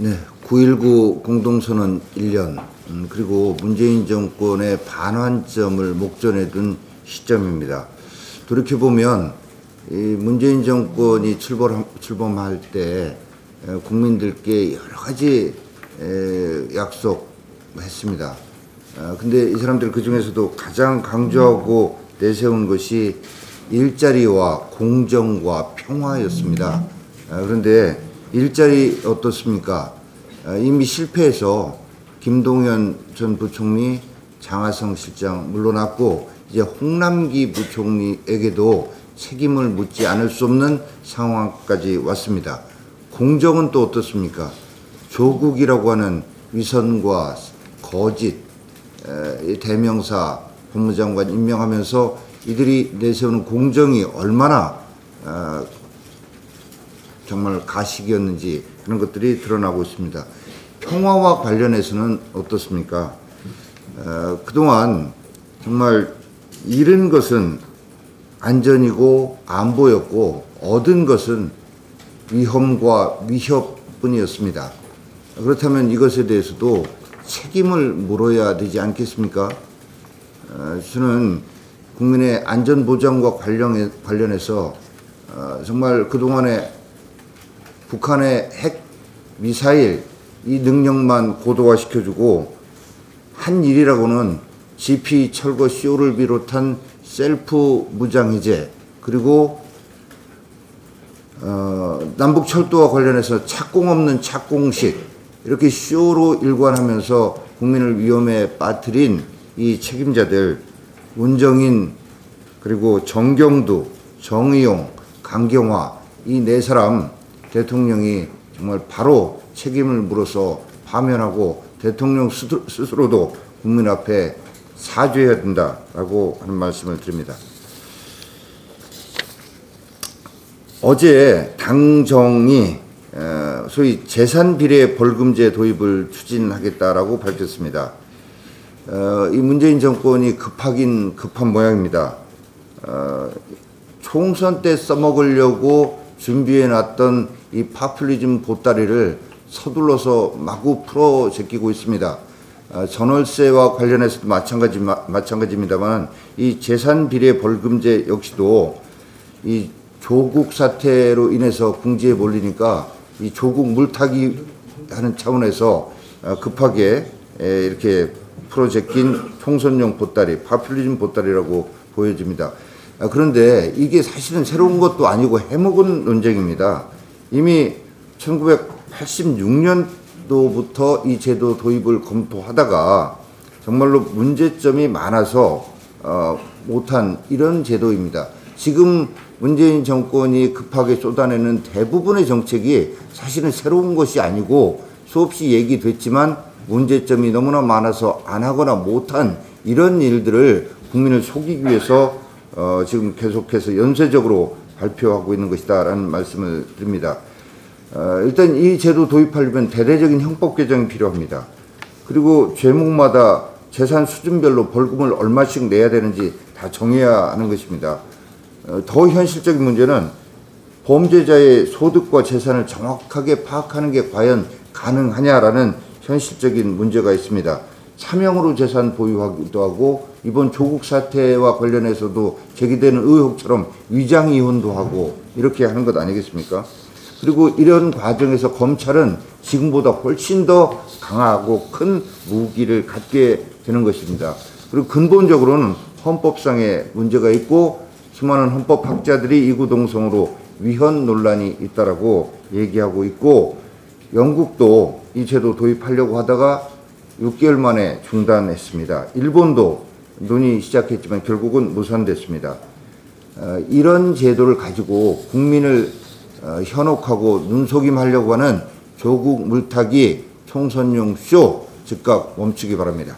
네, 9.19 공동선언 1년, 그리고 문재인 정권의 반환점을 목전에 둔 시점입니다. 돌이켜보면 이 문재인 정권이 출범할 때 국민들께 여러 가지 약속했습니다. 근데 이 사람들 그중에서도 가장 강조하고 내세운 것이 일자리와 공정과 평화였습니다. 그런데 일자리 어떻습니까? 이미 실패해서 김동연 전 부총리, 장하성 실장 물러났고 이제 홍남기 부총리에게도 책임을 묻지 않을 수 없는 상황까지 왔습니다. 공정은 또 어떻습니까? 조국이라고 하는 위선과 거짓, 대명사 법무장관 임명하면서 이들이 내세우는 공정이 얼마나 정말 가식이었는지 그런 것들이 드러나고 있습니다. 평화와 관련해서는 어떻습니까? 그동안 정말 잃은 것은 안전이고 안보였고 얻은 것은 위험과 위협뿐이었습니다. 그렇다면 이것에 대해서도 책임을 물어야 되지 않겠습니까? 저는 국민의 안전보장과 관련해서 정말 그동안에 북한의 핵 미사일 이 능력만 고도화시켜주고 한 일이라고는 GP 철거 쇼를 비롯한 셀프 무장해제 그리고 남북 철도와 관련해서 착공 없는 착공식 이렇게 쇼로 일관하면서 국민을 위험에 빠뜨린 이 책임자들 문정인 그리고 정경두, 정의용, 강경화 이 네 사람 대통령이 정말 바로 책임을 물어서 파면하고 대통령 스스로도 국민 앞에 사죄해야 된다라고 하는 말씀을 드립니다. 어제 당정이 소위 재산비례 벌금제 도입을 추진하겠다라고 밝혔습니다. 이 문재인 정권이 급하긴 급한 모양입니다. 총선 때 써먹으려고 준비해놨던 이 파퓰리즘 보따리를 서둘러서 마구 풀어 제끼고 있습니다. 전월세와 관련해서도 마찬가지입니다만 이 재산비례 벌금제 역시도 이 조국 사태로 인해서 궁지에 몰리니까 이 조국 물타기 하는 차원에서 급하게 이렇게 풀어 제낀 총선용 보따리, 파퓰리즘 보따리라고 보여집니다. 그런데 이게 사실은 새로운 것도 아니고 해먹은 논쟁입니다. 이미 1986년도부터 이 제도 도입을 검토하다가 정말로 문제점이 많아서 못한 이런 제도입니다. 지금 문재인 정권이 급하게 쏟아내는 대부분의 정책이 사실은 새로운 것이 아니고 수없이 얘기됐지만 문제점이 너무나 많아서 안 하거나 못한 이런 일들을 국민을 속이기 위해서 지금 계속해서 연쇄적으로 발표하고 있는 것이다라는 말씀을 드립니다. 일단 이 제도 도입하려면 대대적인 형법 개정이 필요합니다. 그리고 죄목마다 재산 수준별로 벌금을 얼마씩 내야 되는지 다 정해야 하는 것입니다. 더 현실적인 문제는 범죄자의 소득과 재산을 정확하게 파악하는 게 과연 가능하냐라는 현실적인 문제가 있습니다. 차명으로 재산 보유하기도 하고 이번 조국 사태와 관련해서도 제기되는 의혹처럼 위장 이혼도 하고 이렇게 하는 것 아니겠습니까? 그리고 이런 과정에서 검찰은 지금보다 훨씬 더 강하고 큰 무기를 갖게 되는 것입니다. 그리고 근본적으로는 헌법상의 문제가 있고 수많은 헌법학자들이 이구동성으로 위헌 논란이 있다라고 얘기하고 있고 영국도 이 제도 도입하려고 하다가 6개월 만에 중단했습니다. 일본도 논의 시작했지만 결국은 무산됐습니다. 이런 제도를 가지고 국민을 현혹하고 눈속임하려고 하는 조국 물타기 총선용 쇼 즉각 멈추기 바랍니다.